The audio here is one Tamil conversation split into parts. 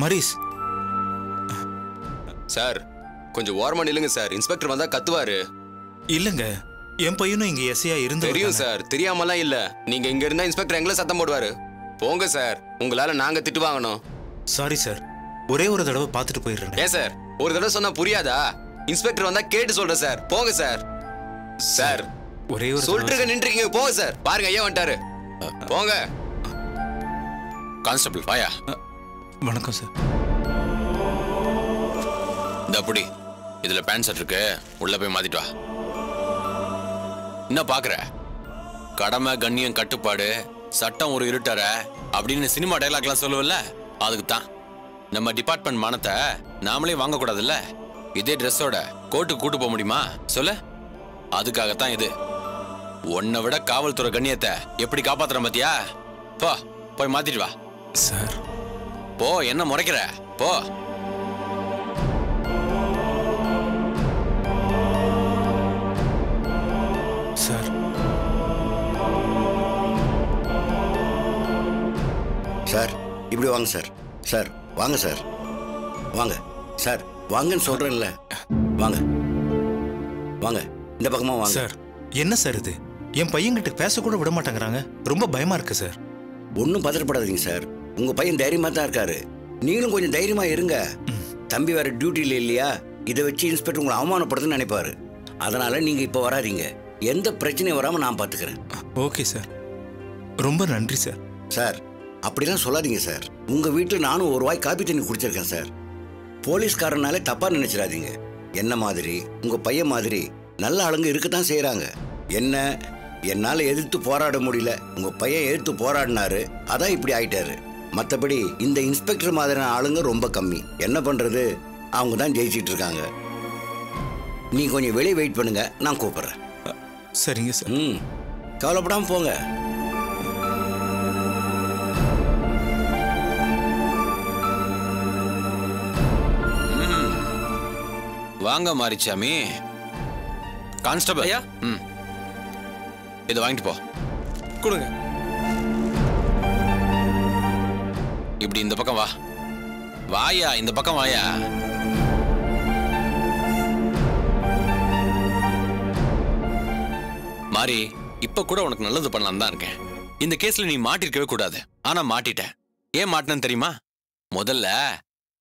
மரிஸ் சார் கொஞ்சம் ஓரமா நில்லுங்க சார். இன்ஸ்பெக்டர் வந்தா கத்துவாரு. இல்லங்க, என் பையனும் இங்க எஸ்ஐயா இருந்து தெரியும் சார், தெரியாமலாம் இல்ல. நீங்க இங்க இருந்தா இன்ஸ்பெக்டர் எங்களை சத்தம் போடுவாரு. போங்க சார், உங்களால நாங்க திட்டு வாங்கணும். சாரி சார், ஒரே ஒரு தடவை பார்த்துட்டு போயிடுறேன். ஏன் சார், ஒரு தடவை சொன்னா புரியாதா? இன்ஸ்பெக்டர் வந்தா கேட்டு சொல்றேன் சார். போங்க சார். சார் ஒரே ஒரு சொல்லிட்டு நின்றுக்கீங்க. போங்க சார். பாருங்க ஐயா வந்துட்டாரு. போங்க. கான்ஸ்டபிள் வாயா. வணக்கம் சார். இந்த அப்படி இதுல பேண்ட் ஷர்ட் இருக்கு, உள்ள போய் மாத்திட்டு வா. என்ன பாக்குற? கடமை கண்ணியம் கட்டுப்பாடு சட்டம் ஒரு இருட்டற அப்படின்னு சினிமா டைலாக்லாம் சொல்லுவல்ல, அதுக்கு தான். நம்ம டிபார்ட்மெண்ட் மானத்தை நாமளே வாங்க கூடாதுல்ல. இதே ட்ரெஸ்ஸோட கோர்ட்டுக்கு கூட்டு போக முடியுமா சொல்லு? அதுக்காகத்தான் இது. உன்னை விட காவல்துறை கண்ணியத்தை எப்படி காப்பாத்துற பாத்தியா? போ போய் மாத்திட்டு வா. சார் போ, என்ன முறைக்கிற? போ. சார் சார் இப்படி வாங்க சார். சார் வாங்க சார், வாங்க சார், வாங்கன்னு சொல்றேன்ல. வாங்க வாங்க, இந்த பக்கமா வாங்க. சார் என்ன சார் இது? என் பையன்கிட்ட பேசக்கூட விட மாட்டேங்கிறாங்க. ரொம்ப பயமா இருக்கு சார். ஒன்றும் பதறப்படாதீங்க சார், உங்க பையன் தைரியமா தான் இருக்காரு. நீங்களும் கொஞ்சம் தைரியமா இருங்க. தம்பி வேற டியூட்டியில் இல்லையா, இதை வச்சு இன்ஸ்பெக்டர் உங்களை அவமானப்படுத்துன்னு நினைப்பாரு. அதனால நீங்க இப்போ வராதீங்க. எந்த பிரச்சனையும் வராம நான் பாத்துக்கிறேன். ஓகே சார், ரொம்ப நன்றி சார். சார் அப்படிலாம் சொல்லாதீங்க சார். உங்க வீட்டில் நானும் ஒரு வாய் காபி தண்ணி குடிச்சிருக்கேன் சார். போலீஸ்காரனாலே தப்பா நினைச்சிடாதீங்க. என்ன மாதிரி உங்க பையன் மாதிரி நல்ல ஆளுங்க இருக்கத்தான் செய்யறாங்க. என்ன என்னால எதிர்த்து போராட முடியல, உங்க பையன் எதிர்த்து போராடினாரு, அதான் இப்படி ஆயிட்டாரு. மற்றபடி இந்த இன்ஸ்பெக்டர் மாதிரியான ஆளுங்க ரொம்ப கம்மி. என்ன பண்றது, அவங்க தான் ஜெயிச்சிட்டு இருக்காங்க. நீ கொஞ்சம் வெளியே வெயிட் பண்ணுங்க, நான் கூப்பிடுறேன். சரிங்க சார். கவலைப்படாம போங்க. வாங்க மாரிச்சாமி. கான்ஸ்டபிள் ஐயா, இதை வாங்கிட்டு போ. கொடுங்க. இப்படி இந்த பக்கம் வா. வாயா, இந்த பக்கம் வாயா. மாரி, இப்ப கூட உனக்கு நல்லது பண்ணலாம் தான் இருக்கேன். இந்த கேஸ்ல நீ மாட்டிருக்கவே கூடாது, ஆனா மாட்டிட்ட. ஏன் மாட்டினு தெரியுமா? முதல்ல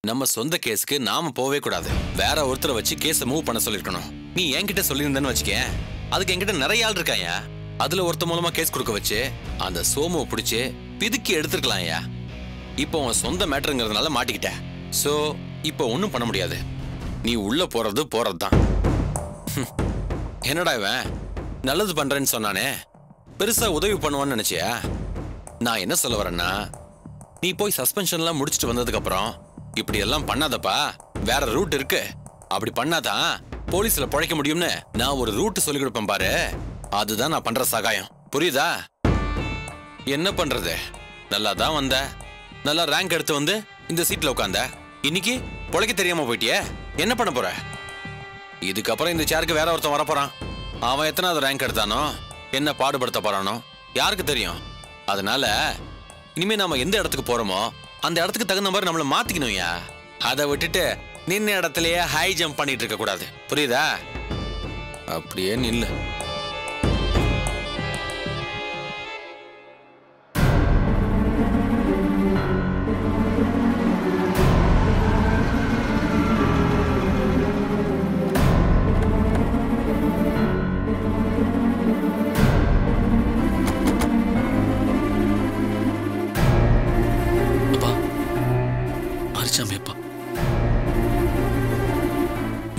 நம்ம சொந்த கேஸுக்கு நாம போவே கூடாது. வேற ஒருத்தரை வச்சு கேஸை மூவ் பண்ண சொல்லிருக்கணும். நீ என்கிட்ட சொல்லியிருந்தேன்னு வச்சுக்க, அதுக்கு என்கிட்ட நிறைய ஆள் இருக்காயா. அதுல ஒருத்த மூலமா கேஸ் கொடுக்க வச்சு அந்த சோமுவை பிடிச்சு பிதுக்கி எடுத்துருக்கலாம்யா. இப்போ உன் சொந்த மேட்டருங்கிறதுனால மாட்டிக்கிட்ட. சோ இப்போ ஒன்னும் பண்ண முடியாது. நீ உள்ள போறதுதான். என்னடா இவன் நல்லது பண்றேன்னு சொன்னானே, பெருசா உதவி பண்ணுவான்னு நினைச்சியா? நான் என்ன சொல்ல வரேன்னா, நீ போய் சஸ்பென்ஷன்லாம் முடிச்சுட்டு வந்ததுக்கு அப்புறம் இப்படி எல்லாம் பண்ணாதப்பா, வேற ரூட் இருக்கு, அப்படி பண்ணாதான் போலீஸ்ல பிழைக்க முடியும்னு நான் ஒரு ரூட் சொல்லி கொடுப்பேன் பாரு. அதுதான் நான் பண்ற சகாயம், புரியுதா? என்ன பண்றது, நல்லா தான் வந்த, நல்லா ரேங்க் எடுத்து வந்து இந்த சீட்ல உட்காந்த, இன்னைக்கு பிழைக்க தெரியாம போயிட்டியே, என்ன பண்ண போற? இதுக்கப்புறம் இந்த சேருக்கு வேற ஒருத்தன் வரப்போறான். அவன் எத்தனாவது ரேங்க் எடுத்தானோ, என்ன பாடுபடுத்த போறானோ யாருக்கு தெரியும்? அதனால இனிமே நாம எந்த இடத்துக்கு போறோமோ அந்த இடத்துக்கு தகுந்த மாதிரி நம்மள மாத்திக்கணும்யா. அதை விட்டுட்டு நின்ன இடத்துலயே ஹை ஜம்ப் பண்ணிட்டு இருக்க கூடாது, புரியுதா? அப்படியே நில்லு.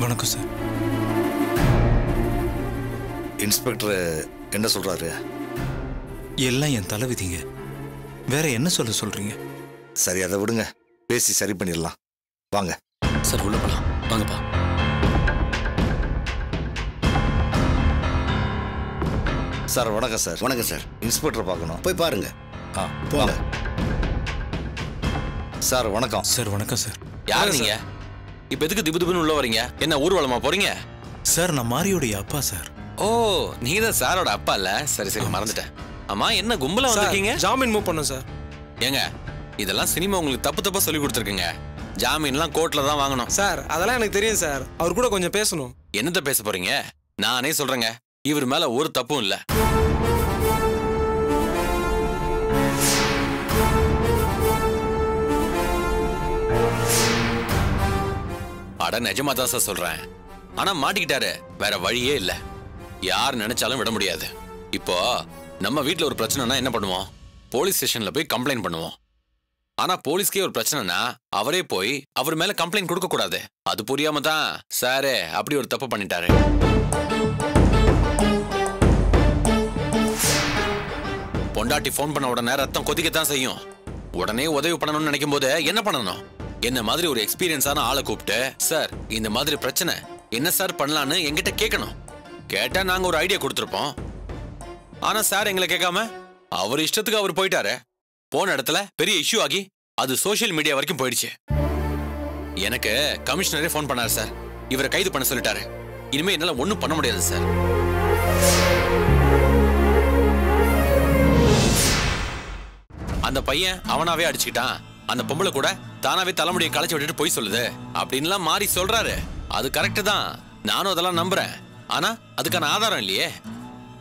வணக்கம் சார். இன்ஸ்பெக்டர் என்ன சொல்றாரு? எல்லாம் என் தலைவிதிங்க, வேற என்ன சொல்றீங்க? சரி, அதை விடுங்க, பேசி சரி பண்ணிடலாம். வாங்க சார், உள்ள போலாம். வாங்கப்பா. சார் வணக்கம் சார். வணக்கம் சார். இன்ஸ்பெக்டர் பார்க்கணும். போய் பாருங்க. போங்க சார். வணக்கம் சார். வணக்கம் சார். யாரு நீங்க? இப்ப எதுக்கு திபுதிபுன்னு உள்ள வரீங்க? என்ன ஊர்வலமா போறீங்க? சார், நான் மாரியோடைய அப்பா சார். ஓ, நீங்க தான் சாரோட அப்பா இல்ல? சரி சரி, மறந்துட்டேன். ஆமா, என்ன கும்பலா வந்திருக்கீங்க? ஜாமீன் மூவ் பண்ணோம் சார். ஏங்க, இதெல்லாம் சினிமா உங்களுக்கு தப்பு தப்பா சொல்லி கொடுத்துருக்குங்க. ஜாமீன்லாம் கோர்ட்ல தான் வாங்கணும். சார் அதெல்லாம் எனக்கு தெரியும் சார். அவர் கூட கொஞ்சம் பேசணும். என்னத்த பேச போறீங்க? நானே சொல்றேங்க, இவர் மேல ஒரு தப்பும் இல்ல. அட நிஜமா தான் சார் சொல்றேன். ஆனா மாட்டிக்கிட்டாரு, வேற வழியே இல்ல. யார் நினைச்சாலும் விட முடியாது. இப்போ நம்ம வீட்டுல ஒரு பிரச்சனைனா என்ன பண்ணுவோம்? போலீஸ் ஸ்டேஷன்ல போய் கம்ப்ளைண்ட் பண்ணுவோம். ஆனா போலீஸ்க்கே ஒரு பிரச்சனைனா அவரே போய் அவர் மேல கம்ப்ளைண்ட் கொடுக்க கூடாது. அது புரியாம தான் சாரே அப்படி ஒரு தப்பு பண்ணிட்டாரு. பொண்டாட்டி போன் பண்ண உடனே ரத்தம் கொதிக்கத்தான் செய்யும். உடனே உதவி பண்ணணும்னு நினைக்கும் போது என்ன பண்ணணும்? என்ன மாதிரி ஒரு எக்ஸ்பீரியன்ஸான ஆளை கூப்பிட்டு, சார் இந்த மாதிரி பிரச்சனை என்ன சார் பண்ணலான்னு என்கிட்ட கேட்கணும். கேட்டா நாங்க ஒரு ஐடியா கொடுத்துருப்போம். ஆனா சார் எங்களை கேட்காம அவர் இஷ்டத்துக்கு அவர் போயிட்டாரு. போன இடத்துல பெரிய இஷ்யூ ஆகி அது சோசியல் மீடியா வரைக்கும் போயிடுச்சு. எனக்கு கமிஷனரே போன் பண்ணாரு சார். இவரை கைது பண்ண சொல்லிட்டாரு. இனிமே என்னால ஒண்ணும் பண்ண முடியாது சார். அந்த பையன் அவனாவே அடிச்சுக்கிட்டான், அந்த பொம்பளை கூட தானாவே தலைமுடியை களைச்சு விட்டுட்டு போய் சொல்லுது அப்படின்லாம் மாறி சொல்றாரு. அது கரெக்ட் தான், நானும் அதெல்லாம் நம்புறேன். ஆனா அதுக்கான ஆதாரம் இல்லையே.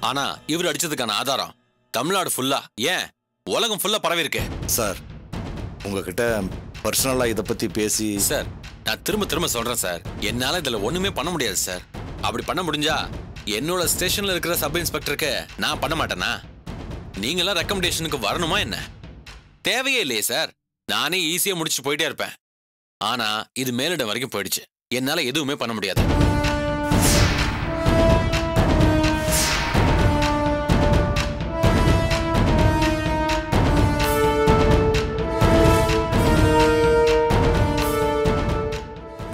ஆனா இவர் அடிச்சதுக்கான ஆதாரம் தமிழ்நாடு ஃபுல்லா, ஏன் உலகம் ஃபுல்லா பரவி இருக்கு. சார் உங்ககிட்ட பர்சனலா இதை பத்தி பேசி சார் நான் திரும்ப திரும்ப சொல்றேன் சார், என்னால இதுல ஒண்ணுமே பண்ண முடியாது சார். அப்படி பண்ண முடிஞ்சா என்னோட ஸ்டேஷன்ல இருக்கிற சப் இன்ஸ்பெக்டருக்கு நான் பண்ண மாட்டேனா? நீங்களாம் ரெக்கமெண்டேஷனுக்கு வரணுமா என்ன? தேவையே இல்லையே சார். நானே ஈஸியா முடிச்சு போயிட்டே இருப்பேன். ஆனா இது மேலிடம் வரைக்கும் போயிடுச்சு. என்னால எதுவுமே பண்ண முடியாது.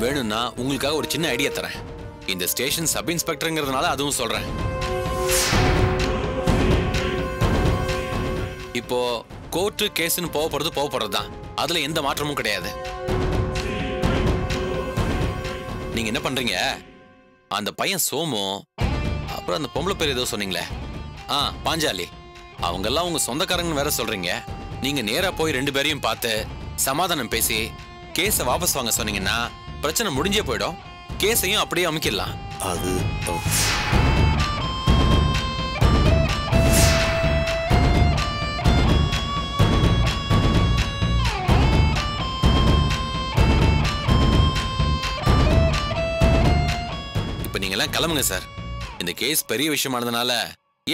வேணும்னா உங்களுக்காக ஒரு சின்ன ஐடியா தரேன். இந்த ஸ்டேஷன் சப் இன்ஸ்பெக்டர்ங்கிறதுனால அதுவும் சொல்றேன். இப்போ கோர்ட்டு கேஸ்னு போகப்படுறது தான். அதுல எந்த மாற்றமும் கிடையாது. நீங்க என்ன பண்றீங்க? அந்த பையன் சோமு, அப்புறம் அந்த பொம்பளை பேர் ஏதோ சொன்னீங்களே, பாஞ்சாலி, அவங்க எல்லாம் உங்க சொந்தக்காரங்கன்னு வேற சொல்றீங்க. நீங்க நேரா போய் 2 பேரையும் பார்த்து சமாதானம் பேசி கேஸை வாபஸ் வாங்க சொன்னீங்கன்னா பிரச்சனை முடிஞ்சே போயிடும். கேஸையும் அப்படியே அமைக்கிடலாம். அது இப்ப நீங்க எல்லாம் கிளம்புங்க சார். இந்த கேஸ் பெரிய விஷயமானதுனால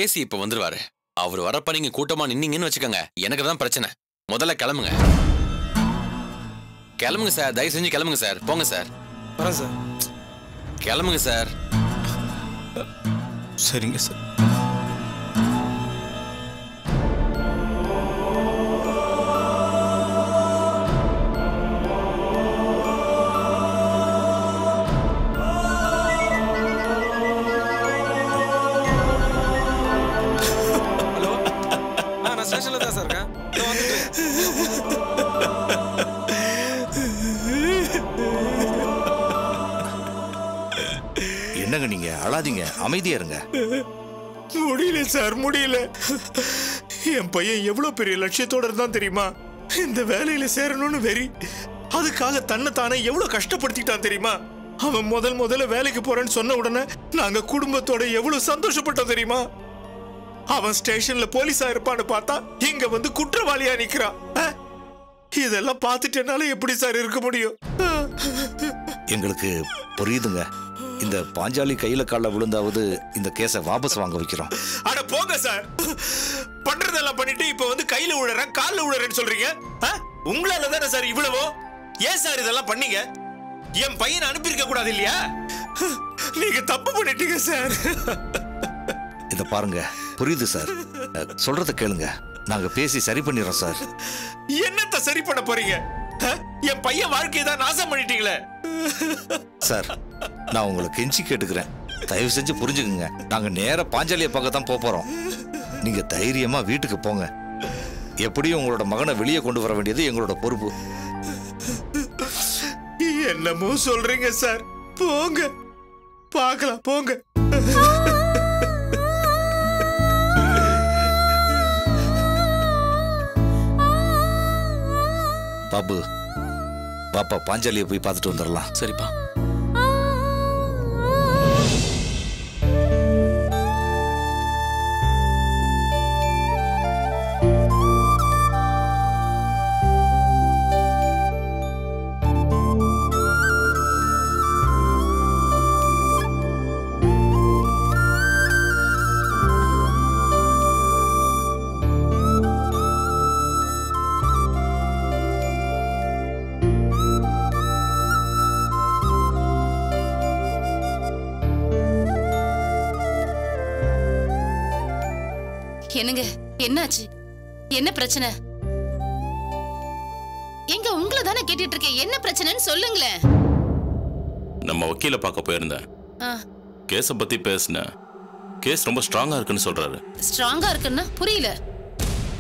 ஏசி இப்ப வந்துருவாரு. அவர் வரப்ப நீங்க கூட்டமா நின்னீங்கன்னு வச்சுக்கோங்க, எனக்கு தான் பிரச்சனை. முதல்ல கிளம்புங்க. கிளம்புங்க சார், தயவு செஞ்சு கிளம்புங்க சார். போங்க சார். வரேன் சார். கிளம்புங்க சார். சரிங்க சார். ஹலோ, நான் ஸ்டேஷன்ல தான் சார் இருக்கேன். இதோ வந்துட்டேன். என்னங்க நீங்க அழாதீங்க, அமைதியா இருங்க. முடியல சார், முடியல. என் பையன் எவ்வளவு பெரிய லட்சியத்தோட இருந்தான் தெரியுமா? இந்த வேலையில சேரணும்னு வெறி. அதுக்காக தன்னை தானே எவ்வளவு கஷ்டப்படுத்திட்டான் தெரியுமா? அவன் முதல்ல வேலைக்கு போறேன்னு சொன்ன உடனே நாங்க குடும்பத்தோட எவ்வளவு சந்தோஷப்பட்டோம் தெரியுமா? அவன் ஸ்டேஷன்ல போலீஸா இருப்பான்னு பார்த்தா இங்க வந்து குற்றவாளியா நிக்கிறான். இதெல்லாம் பார்த்துட்டனால எப்படி சார் இருக்க முடியும்? எங்களுக்கு புரியுதுங்க. இந்த பாஞ்சாலி கையில கால விழுந்தாவது இந்த கேஸை வாபஸ் வாங்க வைக்கிறோம். அட போங்க சார், பண்றதெல்லாம் பண்ணிட்டு இப்ப வந்து கையில விழுறேன் கால்ல விழுறேன்னு சொல்றீங்க. உங்களால தானே சார் இவ்வளவோ. ஏன் சார் இதெல்லாம் பண்ணீங்க? என் பையனை அனுப்பியிருக்க கூடாது இல்லையா? நீங்க தப்பு பண்ணிட்டீங்க சார். இத பாருங்க, புரியுது சார், சொல்றத கேளுங்க. நாங்க பேசி சரி பண்ணிடுறோம் சார். என்னத்த சரி பண்ண போறீங்க? என் பையன் வாழ்க்கையை தான் நாசம் பண்ணிட்டீங்களே. சார், நான் உங்களை கெஞ்சி கேட்டுக்கிறேன், தயவு செஞ்சு புரிஞ்சுக்குங்க. நாங்க நேரா பாஞ்சாலியை பார்க்க தான் போறோம். நீங்க தைரியமா வீட்டுக்கு போங்க. எப்படியும் உங்களோட மகனை வெளியே கொண்டு வர வேண்டியது எங்களோட பொறுப்பு. என்னமோ சொல்றீங்க சார். போங்க, பார்க்கலாம், போங்க. பாபு, பாப்பா பாஞ்சாலியை போய் பார்த்துட்டு வந்துடலாம். சரிப்பா. என்னங்க, என்னாச்சு? என்ன பிரச்சனை? எங்க உங்களை தானே கேட்டுட்டு இருக்கேன், என்ன பிரச்சனைன்னு சொல்லுங்களேன். நம்ம வக்கீல பார்க்க போயிருந்தேன். கேஸ பத்தி பேசினேன். கேஸ் ரொம்ப ஸ்ட்ராங்கா இருக்குன்னு சொல்றாரு. ஸ்ட்ராங்கா இருக்குன்னா புரியல.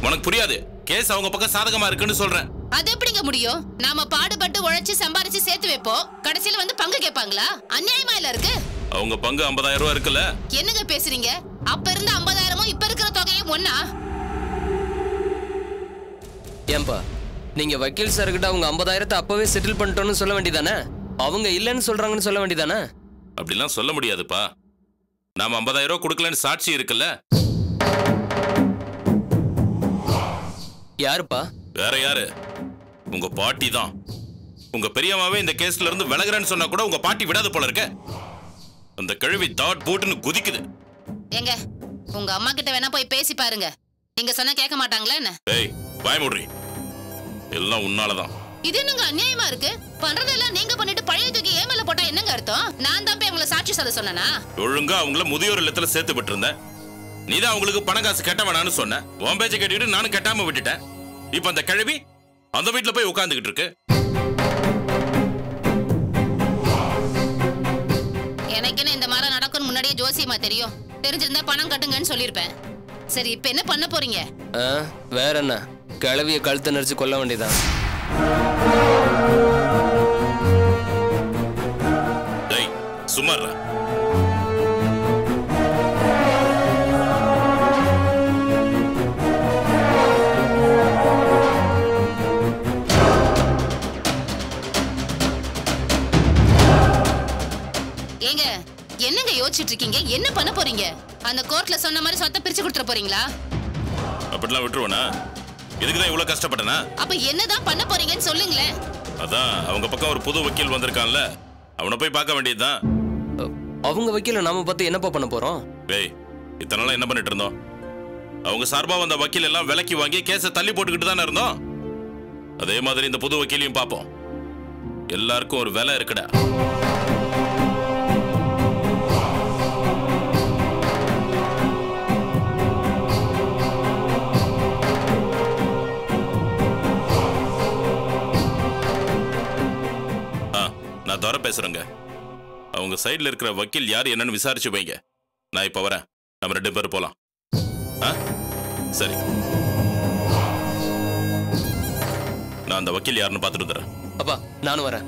உனக்கு புரியாது. கேஸ் அவங்க பக்கம் சாதகமா இருக்குன்னு சொல்றேன். அது எப்படிங்க முடியும்? நாம பாடுபட்டு உழைச்சு சம்பாரிச்சு சேர்த்து வைப்போம், கடைசியில வந்து பங்கு கேட்பாங்களா? அநியாயமா இல்ல இருக்கு. அவங்க பங்கு 50,000 ரூபாய் இருக்குல்ல. என்னங்க பேசுறீங்க? அப்ப இருந்த 50,000 இப்ப இருக்கிற தொகையும் ஒண்ணா? ஏன்பா நீங்க வக்கீல் சார் கிட்ட அவங்க 50,000 அப்பவே செட்டில் பண்ணிட்டோம்னு சொல்ல வேண்டியதானே? அவங்க இல்லன்னு சொல்றாங்கன்னு சொல்ல வேண்டியதானே? அப்படிலாம் சொல்ல முடியாதுப்பா. நாம 50,000 ரூபாய் கொடுக்கலன்னு சாட்சி இருக்குல்ல. யாருப்பா? வேற யாரு? உங்க பாட்டி தான். உங்க பெரியம்மாவே இந்த கேஸ்ல இருந்து விலகுறேன்னு சொன்னா கூட உங்க பாட்டி விடாது போல இருக்க. அந்த கழுவி தாட் போட்டுன்னு குதிக்குது. ஏங்க, உங்க அம்மா கிட்ட வேணா போய் பேசி பாருங்க. நீங்க சொன்னா கேட்க மாட்டாங்களா என்ன? ஏய், வாய் மூடுறீ. எல்லாம் உன்னாலதான். இது என்னங்க அநியாயமா இருக்கு? பண்றதெல்லாம் நீங்க பண்ணிட்டு பழைய தூக்கி ஏமல போட்டா என்னங்க அர்த்தம்? நான் தான் போய் அவங்கள சாட்சி சொல்ல சொன்னனா? ஒழுங்கா அவங்கள முதியோர் இல்லத்துல சேர்த்து விட்டு இருந்தேன். நீதான் அவங்களுக்கு பணம் காசு கட்ட வேணான்னு சொன்ன. உன் பேச்சை கேட்டுக்கிட்டு நானும் கட்டாம விட்டுட்டேன். இப்ப அந்த கழுவி அந்த வீட்டுல போய் உட்கார்ந்துகிட்டு இருக்கு. எனக்குன்னு இந்த மாதிரி நடக்கும் முன்னாடியே ஜோசியமா தெரியும். தெரிஞ்சிருந்தா பணம் கட்டுங்கன்னு சொல்லிருப்பேன். சரி, இப்ப என்ன பண்ண போறீங்க? வேற என்ன, கிளவிய கழுத்தை நெரிச்சு கொல்ல வேண்டியதான். டேய், சும்மா இருடா. ஏங்க, என்னங்க யோசிச்சுட்டு இருக்கீங்க? என்ன பண்ண போறீங்க? அந்த கோர்ட்ல சொன்ன மாதிரி சொத்தை பிரிச்சு கொடுத்துற போறீங்களா? அப்படிலாம் விட்டுருவனா? இதுக்குதான் இவ்வளவு கஷ்டப்பட்டனா? அப்ப என்னதான் பண்ண போறீங்கன்னு சொல்லுங்களேன். அதான் அவங்க பக்கம் ஒரு புது வக்கீல் வந்திருக்கான்ல, அவனை போய் பார்க்க வேண்டியதுதான். அவங்க வக்கீல நாம பார்த்து என்னப்பா பண்ண போறோம்? டேய், இத்தனை நாளா என்ன பண்ணிட்டு இருந்தோம்? அவங்க சார்பா வந்த வக்கீல் எல்லாம் விலைக்கு வாங்கி கேஸை தள்ளி போட்டுக்கிட்டு தானே இருந்தோம். அதே மாதிரி இந்த புது வக்கீலையும் பார்ப்போம். எல்லாருக்கும் ஒரு விலை இருக்குடா. நான் தோற பேசுறேங்க. அவங்க சைடுல இருக்கிற வக்கீல் யார் என்னன்னு விசாரிச்சு வைங்க. நான் இப்ப வரேன். நம்ம 2 பேரும் போலாம். சரி, நான் அந்த வக்கீல் யாருன்னு பார்த்துட்டு வந்துடுறேன். அப்பா நானும் வரேன்.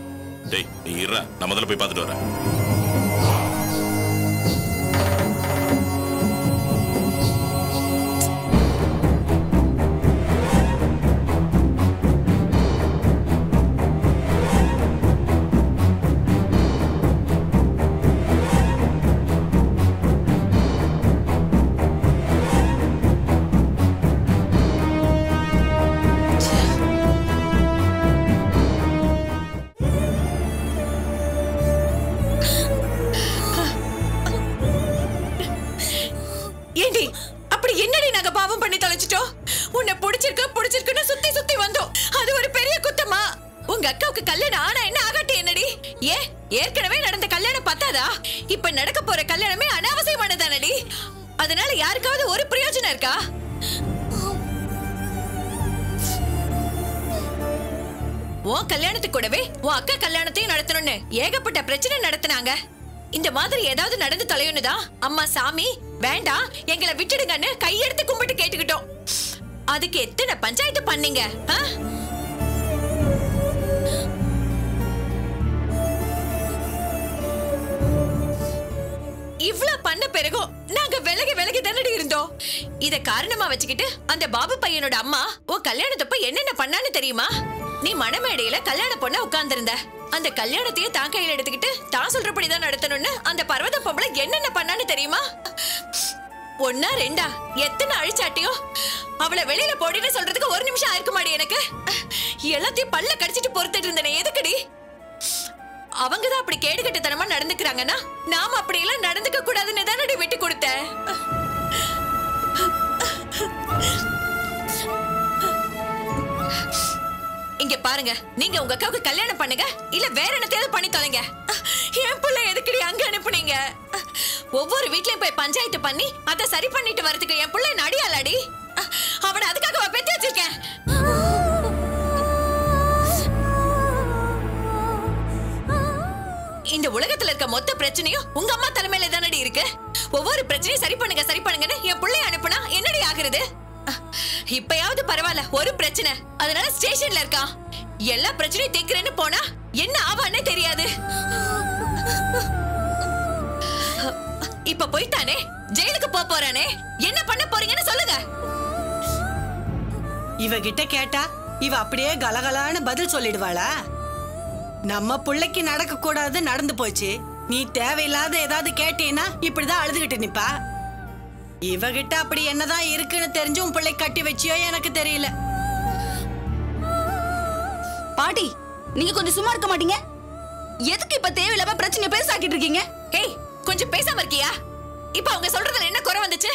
டேய், நீ இருடா, நான் முதல்ல போய் பார்த்துட்டு வரேன். ஏற்கனவே நடந்த கல்யாணம் பத்தாதா? இப்ப நடக்க போற கல்யாணமே அனாவசியமானதானடி. அதனால யாருக்காவது ஒரு பிரயோஜனம் இருக்கா? உன் கல்யாணத்துக்கு கூடவே உன் அக்கா கல்யாணத்தையும் நடத்தணும்னு ஏகப்பட்ட பிரச்சனை நடத்தினாங்க. இந்த மாதிரி ஏதாவது நடந்து தொலையுனுதா அம்மா சாமி வேண்டாம் எங்களை விட்டுடுங்கன்னு கையெடுத்து கும்பிட்டு கேட்டுக்கிட்டோம். அதுக்கு எத்தனை பஞ்சாயத்து பண்ணீங்க? இவ்வளவு பண்ண பிறகும் நாங்க விலகி தானடி இருந்தோம். இத காரணமா வச்சுக்கிட்டு அந்த பாபு பையனோட அம்மா உன் கல்யாணத்தப்ப என்னென்ன பண்ணான்னு தெரியுமா? நீ மணமேடையில கல்யாண பொண்ண உட்கார்ந்திருந்த. அந்த கல்யாணத்தையே தான் கையில எடுத்துக்கிட்டு தான் சொல்றபடிதான் நடத்தணும்னு அந்த பர்வத பொம்பளை என்னென்ன பண்ணான்னு தெரியுமா? ஒன்னா ரெண்டா எத்தனை அழிச்சாட்டியோ அவளை வெளியில போடின்னு சொல்றதுக்கு ஒரு நிமிஷம் ஆயிருக்க மாடி எனக்கு. எல்லாத்தையும் பல்ல கடிச்சிட்டு பொறுத்துட்டு இருந்தேனே, எதுக்குடி? அவங்கதான் அப்படி கேடுகட்டத்தனமா நடந்துக்கிறாங்கன்னா நாம அப்படி எல்லாம் நடந்துக்க கூடாதுன்னு தானடி விட்டு கொடுத்த. இங்க பாருங்க, நீங்க உங்க அக்காவுக்கு கல்யாணம் பண்ணுங்க, இல்ல வேற என்னத்தையாவது பண்ணி தொலைங்க. என் பிள்ளை எதுக்குடி அங்க அனுப்புனீங்க? ஒவ்வொரு வீட்லயும் போய் பஞ்சாயத்து பண்ணி அதை சரி பண்ணிட்டு வரதுக்கு என் பிள்ளை நடியாலாடி. அவனை அதுக்காக பெத்து வச்சிருக்கேன். இந்த உலகத்துல இருக்க மொத்த பிரச்சனையும் உங்க அம்மா தலைமையில தானடி இருக்கு. ஒவ்வொரு பிரச்சனையும் சரி பண்ணுங்கன்னு என் பிள்ளைய அனுப்புனா என்னடி ஆகுறது? இப்பயாவது பரவாயில்ல, ஒரு பிரச்சனை அதனால ஸ்டேஷன்ல இருக்கா. எல்லா பிரச்சனையும் தீர்க்கிறேன்னு போனா என்ன ஆவானே தெரியாது. இப்ப போயிட்டானே, ஜெயிலுக்கு போறானே, என்ன பண்ண போறீங்கன்னு சொல்லுங்க. இவகிட்ட கேட்டா இவ அப்படியே கலகலான்னு பதில் சொல்லிடுவாளா? நம்ம பிள்ளைக்கு நடக்க கூடாது நடந்து போச்சு, நீ தேவையில்லாத ஏதாவது கேட்டீன்னா இப்படிதான் அழுதுகிட்டு நிப்பா. இவகிட்ட அப்படி என்னதான் இருக்குன்னு தெரிஞ்சு உன் பிள்ளை கட்டி வச்சியோ எனக்கு தெரியல. பாட்டி, நீங்க கொஞ்சம் சும்மா இருக்க மாட்டீங்க? எதுக்கு இப்ப தேவையில்லாம பிரச்சனை பேசாக்கிட்டு இருக்கீங்க? ஏய், கொஞ்சம் பேசாம இருக்கியா? இப்ப அவங்க சொல்றதுல என்ன குறை வந்துச்சு?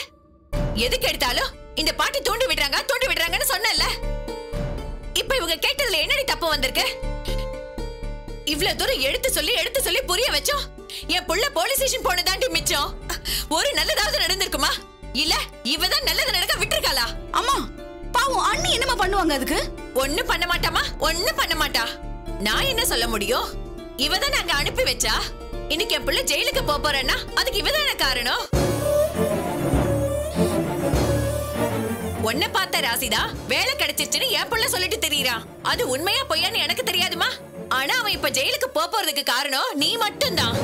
எதுக்கு எடுத்தாலும் இந்த பாட்டி தூண்டி விடுறாங்கன்னு சொன்னல. இப்ப இவங்க கேட்டதுல என்னடி தப்பு வந்திருக்கு? இவ்வளவு தூரம் எடுத்து சொல்லி புரிய வச்சோம். என் புள்ள போலீஸ் ஸ்டேஷன் போனதாண்டி மிச்சம். ஒரு நல்லதாவது நடந்திருக்குமா? இல்ல இவதான் நல்லது நடக்க விட்டுருக்காளா? அம்மா பாவம், அண்ணி என்னமா பண்ணுவாங்க அதுக்கு? ஒண்ணு பண்ண மாட்டாமா, ஒண்ணு பண்ண மாட்டா. நான் என்ன சொல்ல முடியும்? இவதான் அங்க அனுப்பி வச்சா. இன்னைக்கு என் புள்ள ஜெயிலுக்கு போறேன்னா அதுக்கு இவதான காரணம். ஒன்ன பார்த்த ராசிதா வேலை கிடைச்சிருச்சுன்னு என் புள்ள சொல்லிட்டு தெரியுறான். அது உண்மையா பொய்யான்னு எனக்கு தெரியாதுமா. ஆனா அவன் இப்ப ஜெயிலுக்கு போறதுக்கு காரணம் நீ மட்டும்தான்.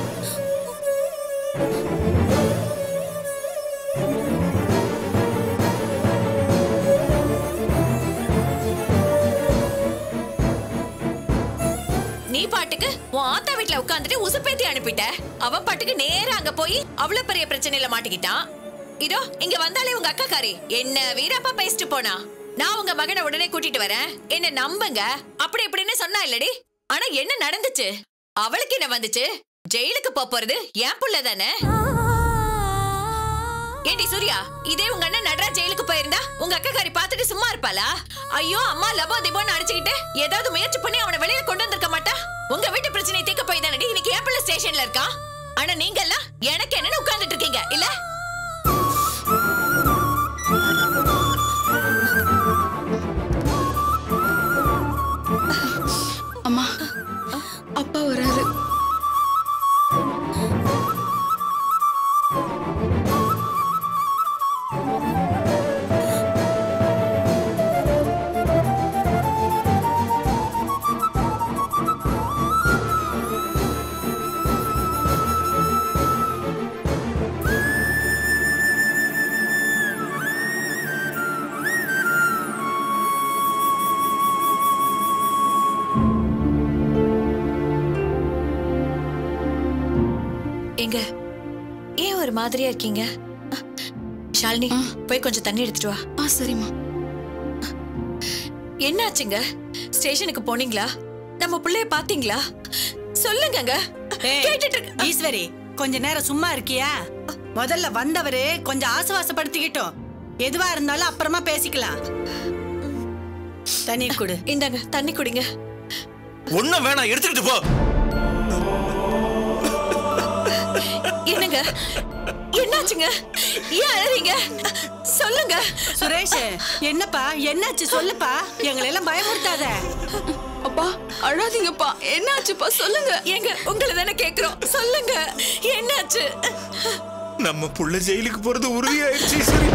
நீ பாட்டுக்கு உன் ஆத்தா வீட்டுல உட்கார்ந்துட்டு உசுப்பேத்தி அனுப்பிட்ட. அவன் பாட்டுக்கு நேரா அங்க போய் அவ்வளவு பெரிய பிரச்சனையில மாட்டிக்கிட்டான். இதோ இங்க வந்தாலே உங்க அக்காக்காரி என்ன வீரப்பா பேசிட்டு போனா. நான் உங்க மகனை உடனே கூட்டிட்டு வரேன், என்ன நம்புங்க அப்படி இப்படின்னு சொன்னா இல்லடி. ஆனா என்ன நடந்துச்சு? அவளுக்கு என்ன வந்துச்சு? ஜெயிலுக்கு போறது என் புள்ள தானே. ஏண்டி சூர்யா, இதே உங்க அண்ணன் நடராஜ் ஜெயிலுக்கு போயிருந்தா உங்க அக்காக்காரி பார்த்துட்டு சும்மா இருப்பாளா? ஐயோ அம்மா லபோ திபோன்னு அடிச்சுக்கிட்டு ஏதாவது முயற்சி பண்ணி அவனை வெளியில கொண்டு வந்திருக்க மாட்டா? உங்க வீட்டு பிரச்சனை தீர்க்க போய் தானடி இன்னைக்கு என் புள்ள ஸ்டேஷன்ல இருக்கா. ஆனா நீங்க எல்லாம் எனக்கு என்னன்னு உட்கார்ந்துட்டு இருக்கீங்க இல்ல? அம்மா, அப்பா வராரு. எங்க ஏன் ஒரு மாதிரியா இருக்கீங்க? ஷாலினி, போய் கொஞ்சம் தண்ணி எடுத்துட்டு வா. சரிம்மா. என்னாச்சுங்க? ஸ்டேஷனுக்கு போனீங்களா? நம்ம பிள்ளைய பாத்தீங்களா? சொல்லுங்க. ஈஸ்வரி, கொஞ்ச நேரம் சும்மா இருக்கியா? முதல்ல வந்தவரு கொஞ்சம் ஆசுவாசப்படுத்திக்கிட்டோம். எதுவா இருந்தாலும் அப்புறமா பேசிக்கலாம். தண்ணீர் குடு. இந்தாங்க தண்ணி குடிங்க. ஒண்ணும் வேணாம், எடுத்துக்கிட்டு போ. என்னங்க என்னாச்சுங்க? ஏன் அழறீங்க? சொல்லுங்க. சுரேஷ், என்னப்பா என்னாச்சு சொல்லுப்பா, எங்களை எல்லாம் பயமுறுத்தாத. அப்பா அழாதீங்கப்பா, என்னாச்சுப்பா சொல்லுங்க. ஏங்க உங்களை தானே கேக்குறோம், சொல்லுங்க என்னாச்சு? நம்ம புள்ள ஜெயிலுக்கு போறது உறுதியாயிருச்சு. சரி